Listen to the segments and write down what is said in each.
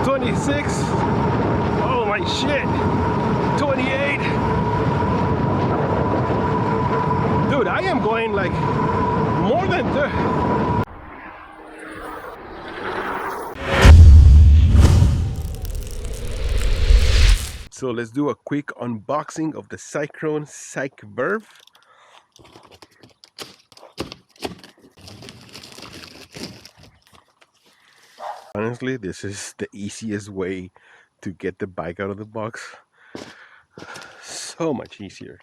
26. Oh my shit. 28. Dude, I am going like more than 30. So let's do a quick unboxing of the CyCrown CycVerve. Honestly, this is the easiest way to get the bike out of the box. So much easier.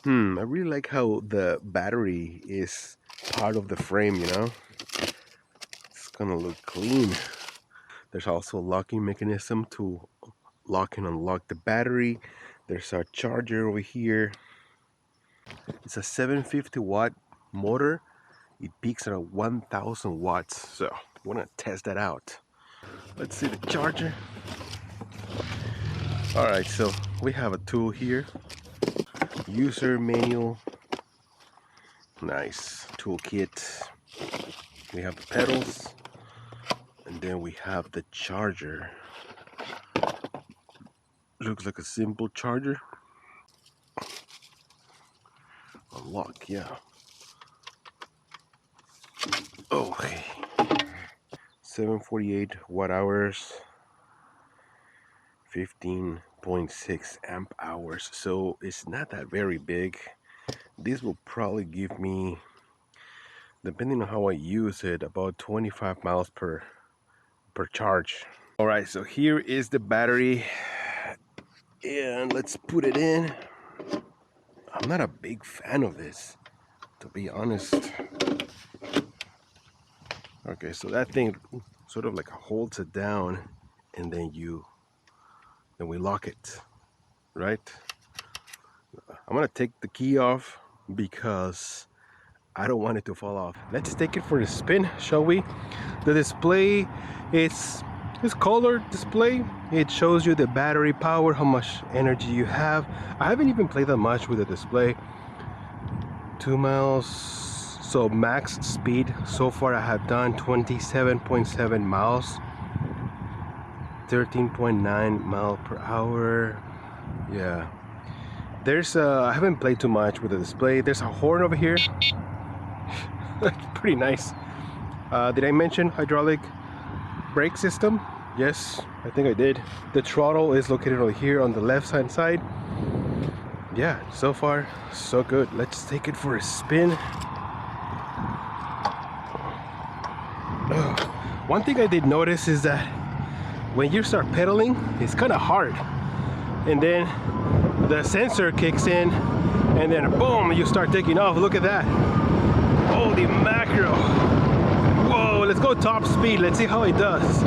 I really like how the battery is part of the frame, you know? It's gonna look clean. There's also a locking mechanism to lock and unlock the battery. There's a charger over here. It's a 750 watt motor. It peaks at 1000 watts, so we're gonna test that out. Let's see the charger. All right, so we have a tool here. User manual. Nice toolkit. We have the pedals, and then we have the charger. Looks like a simple charger. Unlock, yeah. Okay. 748 watt hours. 15.6 amp hours, so it's not that very big. This will probably give me, depending on how I use it, about 25 miles per charge. All right, so here is the battery, and let's put it in. I'm not a big fan of this, to be honest. Okay, so that thing sort of like holds it down, and then we lock it, right? I'm gonna take the key off because I don't want it to fall off. Let's take it for a spin, shall we? The display, it's color display. It shows you the battery power, how much energy you have. I haven't even played that much with the display. 2 miles, so max speed so far I have done 27.7 miles. 13.9 mile per hour. Yeah, there's I haven't played too much with the display. There's a horn over here. That's pretty nice. Did I mention hydraulic brake system? Yes, I think I did. The throttle is located over here on the left hand side. Yeah, so far so good. Let's take it for a spin. One thing I did notice is that when you start pedaling, it's kind of hard, and then the sensor kicks in, and then boom, you start taking off. Look at that. Holy mackerel. Whoa, let's go top speed. Let's see how it does.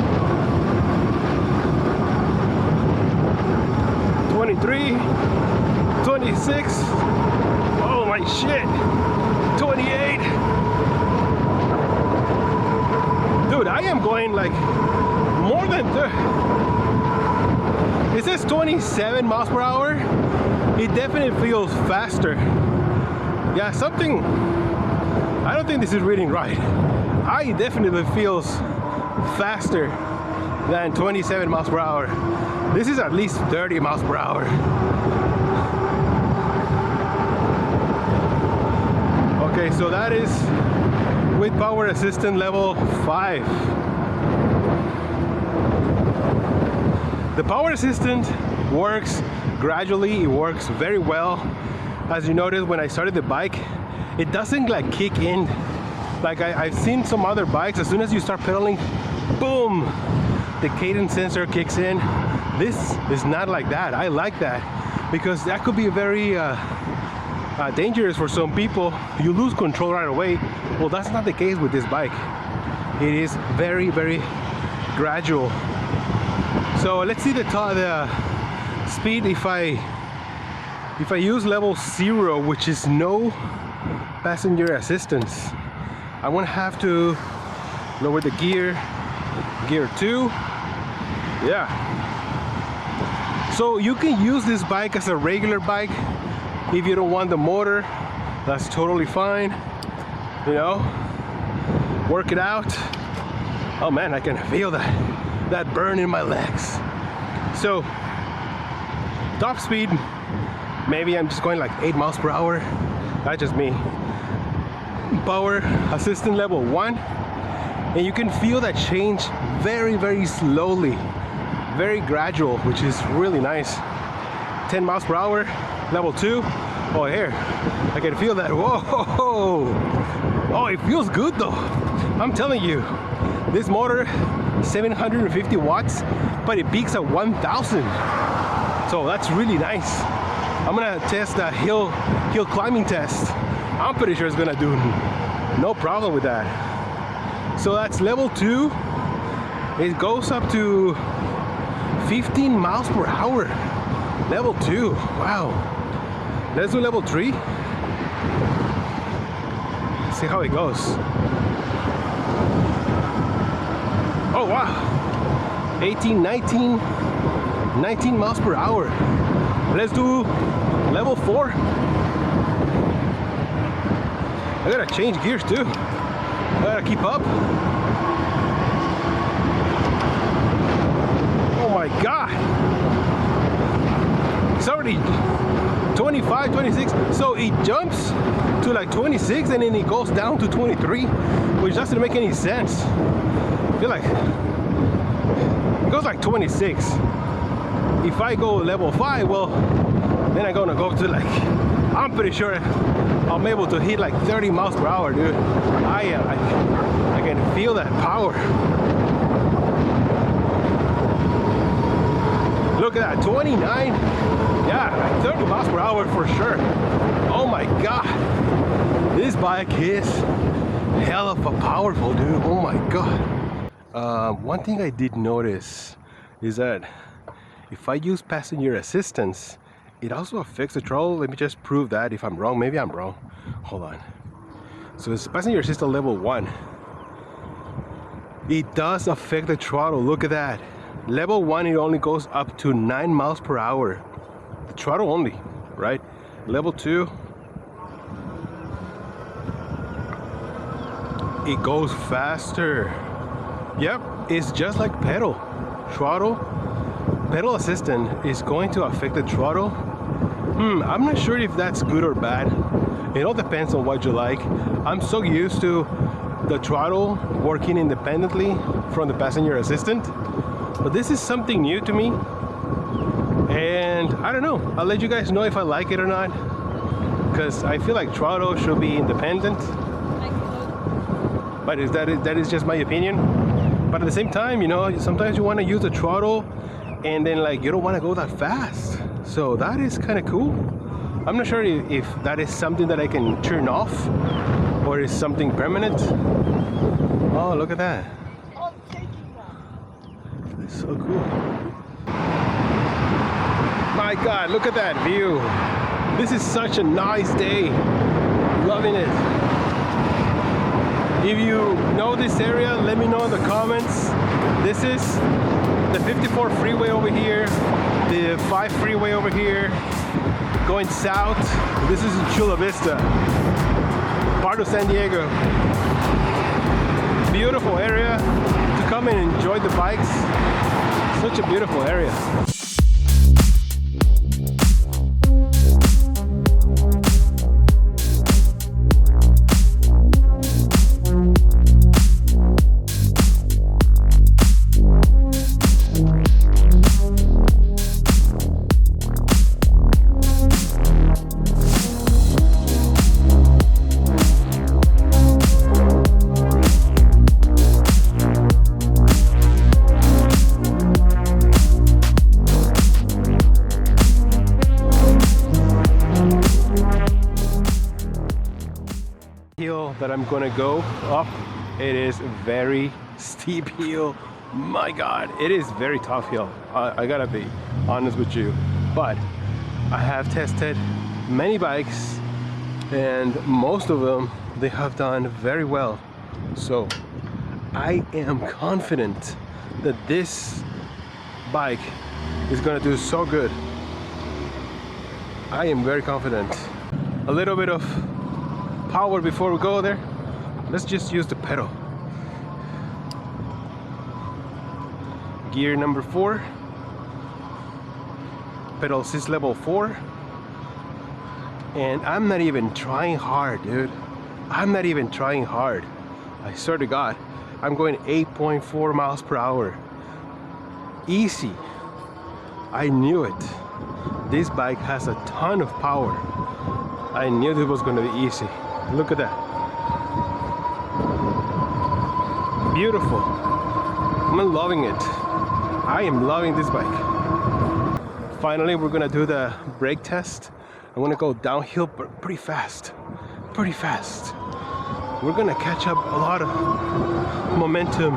23, 26. Oh my shit. 28. Dude, I am going like more than 30. It says 27 miles per hour. It definitely feels faster. Yeah, something, I don't think this is reading right. I definitely feels faster than 27 miles per hour. This is at least 30 miles per hour. Okay, so that is with power assistant level 5. The power assistant works gradually, it works very well. As you noticed, when I started the bike, it doesn't like kick in. Like I've seen some other bikes, as soon as you start pedaling, boom, the cadence sensor kicks in. This is not like that. I like that because that could be very dangerous for some people. You lose control right away. Well, that's not the case with this bike. It is very, very gradual. So let's see the speed. If I use level 0, which is no passenger assistance, I won't have to lower the gear 2. Yeah, so you can use this bike as a regular bike. If you don't want the motor, that's totally fine. You know, work it out. Oh man, I can feel that burn in my legs. So top speed, maybe I'm just going like 8 miles per hour. That's just me. Power assistant level 1, and you can feel that change very, very slowly, very gradual, which is really nice. 10 miles per hour, level 2. Oh, here, I can feel that. Whoa! Oh, it feels good though. I'm telling you, this motor, 750 watts, but it peaks at 1,000. So that's really nice. I'm gonna test the hill climbing test. I'm pretty sure it's gonna do no problem with that. So that's level 2. It goes up to 15 miles per hour. Level 2. Wow. Let's do level 3. See how it goes. Oh wow. 18, 19 miles per hour. Let's do level 4. I gotta change gears too. I gotta keep up. Oh my God. It's already 25, 26. So it jumps to like 26 and then it goes down to 23, which doesn't make any sense. I feel like it goes like 26. If I go level 5, well, then I'm gonna go to like, I'm pretty sure I'm able to hit like 30 miles per hour, dude. I can feel that power. Look at that, 29. Yeah, 30 miles per hour for sure. Oh my God. This bike is hell of a powerful, dude. Oh my God. One thing I did notice is that if I use passenger assistance, it also affects the throttle. Let me just prove that. If I'm wrong, maybe I'm wrong. Hold on. So it's passenger assistant level 1. It does affect the throttle. Look at that. Level 1, it only goes up to 9 miles per hour. The throttle only, right? Level 2, it goes faster. Yep, it's just like pedal. Throttle, pedal assistant is going to affect the throttle. I'm not sure if that's good or bad. It all depends on what you like. I'm so used to the throttle working independently from the passenger assistant, but this is something new to me, and I don't know. I'll let you guys know if I like it or not, because I feel like throttle should be independent. But that is just my opinion. But at the same time, you know, sometimes you want to use the throttle and then like you don't want to go that fast. So that is kind of cool. I'm not sure if that is something that I can turn off or is something permanent. Oh, look at that. That's so cool. My God, look at that view. This is such a nice day. Loving it. If you know this area, let me know in the comments. This is the 54 freeway over here, the 5 freeway over here, going south. This is in Chula Vista, part of San Diego. Beautiful area to come and enjoy the bikes. Such a beautiful area. Hill that I'm gonna go up, it is very steep hill. My God, it is very tough hill. I gotta be honest with you, but I have tested many bikes and most of them, they have done very well. So I am confident that this bike is gonna do so good. I am very confident. A little bit of power before we go there. Let's just use the pedal. gear number 4, pedal assist level 4, and I'm not even trying hard, dude. I'm not even trying hard. I swear to God, I'm going 8.4 miles per hour. Easy. I knew it. This bike has a ton of power. I knew it was going to be easy. Look at that. Beautiful. I'm loving it. I am loving this bike. Finally, we're gonna do the brake test. I'm gonna go downhill, but pretty fast. Pretty fast. We're gonna catch up a lot of momentum.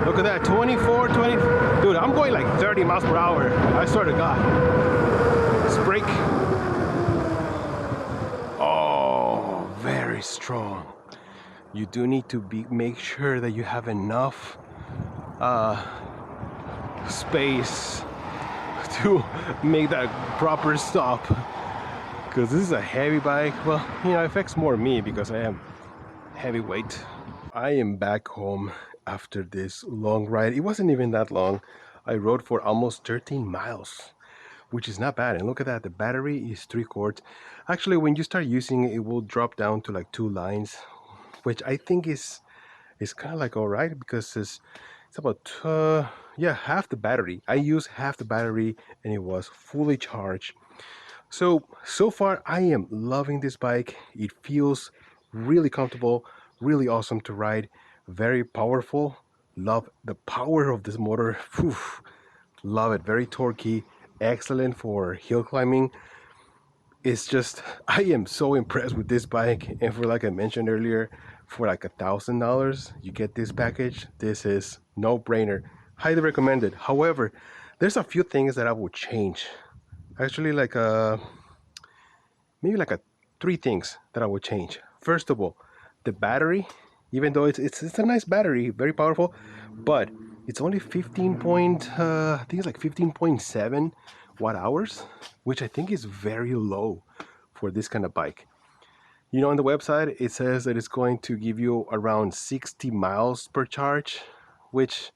Look at that, 24, 20. Dude, I'm going like 30 miles per hour. I swear to God. Let's brake. Oh, very strong. You do need to make sure that you have enough space to make that proper stop, because this is a heavy bike. Well, you know, it affects more me because I am heavyweight. I am back home after this long ride. It wasn't even that long. I rode for almost 13 miles, which is not bad. And look at that, the battery is 3 quarts. Actually, when you start using it, it will drop down to like 2 lines, which I think is kind of like all right, because it's about yeah, half the battery. I used half the battery and it was fully charged. So far I am loving this bike. It feels really comfortable, really awesome to ride, very powerful. Love the power of this motor. Whew. Love it. Very torquey, excellent for hill climbing. It's just, I am so impressed with this bike. And for, like I mentioned earlier, for like $1,000 you get this package. This is no brainer. Highly recommended. However, there's a few things that I would change. Actually, like maybe like 3 things that I would change. First of all, the battery. Even though it's a nice battery, very powerful, but it's only 15 point I think it's like 15.7 watt hours, which I think is very low for this kind of bike. You know, on the website it says that it's going to give you around 60 miles per charge, which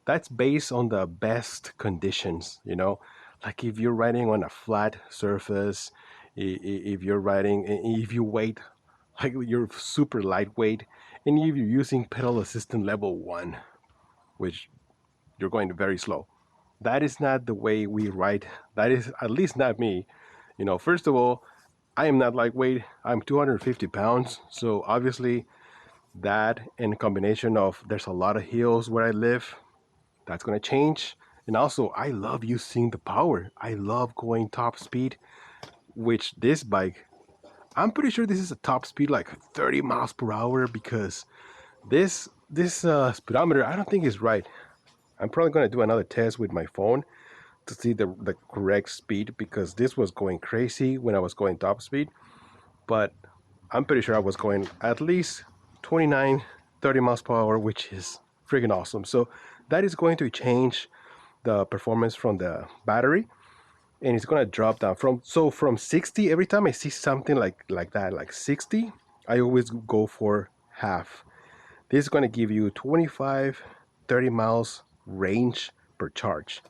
that's based on the best conditions, you know, like if you're riding on a flat surface, if you're riding, if you weight, like you're super lightweight, and if you're using pedal assistant level 1, which you're going very slow. That is not the way we ride. That is at least not me. You know, first of all, I am not lightweight. I'm 250 pounds. So obviously that, in combination of there's a lot of hills where I live, that's going to change. And also I love using the power. I love going top speed, which this bike, I'm pretty sure this is a top speed like 30 miles per hour, because this speedometer, I don't think is right. I'm probably going to do another test with my phone to see the correct speed, because this was going crazy when I was going top speed. But I'm pretty sure I was going at least 29, 30 miles per hour, which is freaking awesome. So that is going to change the performance from the battery, and it's going to drop down from 60. Every time I see something like that, like 60, I always go for half. This is going to give you 25, 30 miles range per charge.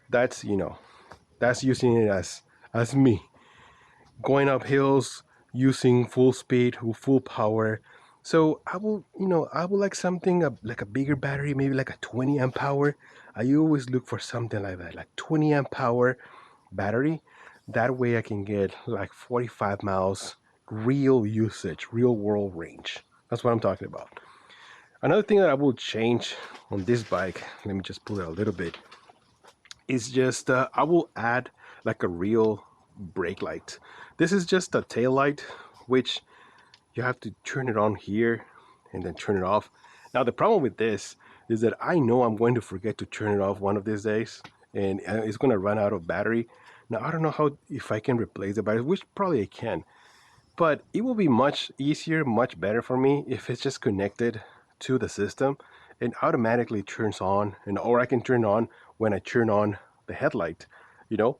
That's, you know, that's using it as me going up hills using full speed, full power. So I will, you know, I would like something like a bigger battery, maybe like a 20 amp hour. I always look for something like that, like 20 amp hour battery. That way I can get like 45 miles real usage, real world range. That's what I'm talking about. Another thing that I will change on this bike, let me just pull it a little bit, is just I will add like a real brake light. This is just a tail light, which you have to turn it on here and then turn it off. Now the problem with this is that I know I'm going to forget to turn it off one of these days, and it's going to run out of battery. Now I don't know how, if I can replace the battery, which probably I can, but it will be much easier, much better for me if it's just connected to the system and automatically turns on, and or I can turn on when I turn on the headlight, you know.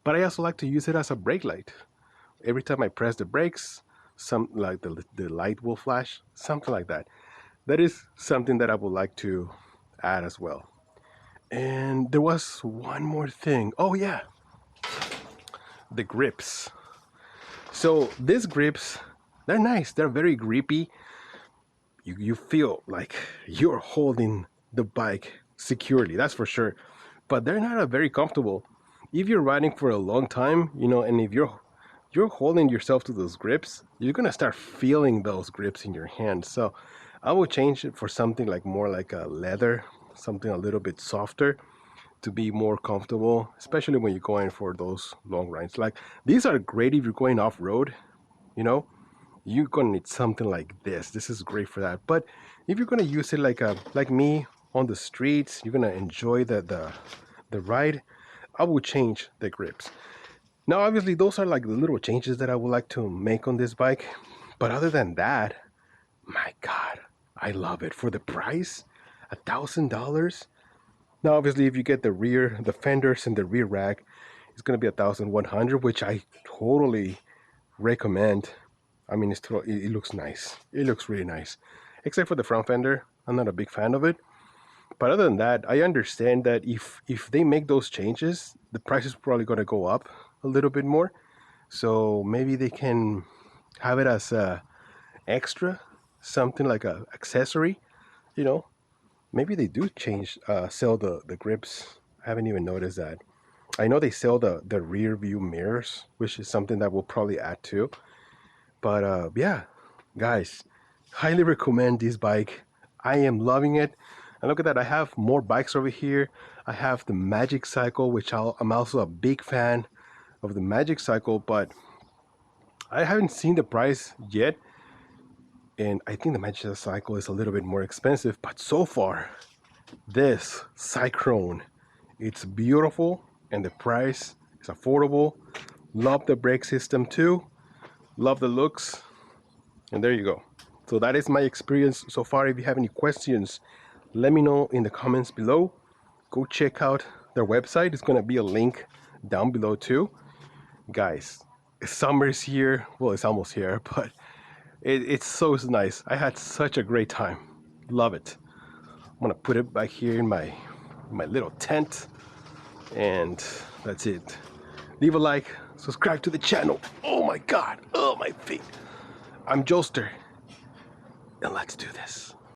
But I also like to use it as a brake light. Every time I press the brakes, some like the light will flash, something like that. That is something that I would like to add as well. And there was one more thing. Oh yeah, the grips. So these grips, they're nice. They're very grippy. You feel like you're holding the bike securely, that's for sure. But they're not very comfortable. If you're riding for a long time, you know, and if you're holding yourself to those grips, you're gonna start feeling those grips in your hands. So I will change it for something like more like a leather, something a little bit softer to be more comfortable, especially when you're going for those long rides. Like these are great if you're going off road, you know, you're gonna need something like this. This is great for that. But if you're gonna use it like me on the streets, you're gonna enjoy the ride, I will change the grips. Now obviously those are like the little changes that I would like to make on this bike. But other than that, my God, I love it. For the price, $1,000. Now obviously if you get the fenders and the rear rack, it's gonna be 1,100, which I totally recommend. I mean, it looks nice. It looks really nice, except for the front fender. I'm not a big fan of it. But other than that, I understand that if they make those changes, the price is probably going to go up a little bit more. So maybe they can have it as a extra, something like a accessory. You know, maybe they do sell the grips. I haven't even noticed that. I know they sell the rear view mirrors, which is something that we'll probably add to. But yeah, guys, highly recommend this bike. I am loving it. And look at that, I have more bikes over here. I have the Magic Cycle, which I'm also a big fan of the Magic Cycle, but I haven't seen the price yet. And I think the Magic Cycle is a little bit more expensive, but so far, this CyCrown, it's beautiful and the price is affordable. Love the brake system too. Love the looks. And there you go. So that is my experience so far. If you have any questions, let me know in the comments below. Go check out their website. It's going to be a link down below too. Guys, summer's here. Well, it's almost here, but it's so nice. I had such a great time. Love it. I'm going to put it back here in my little tent. And that's it. Leave a like. Subscribe to the channel. Oh my God. Oh, my feet. I'm Joester. And let's do this.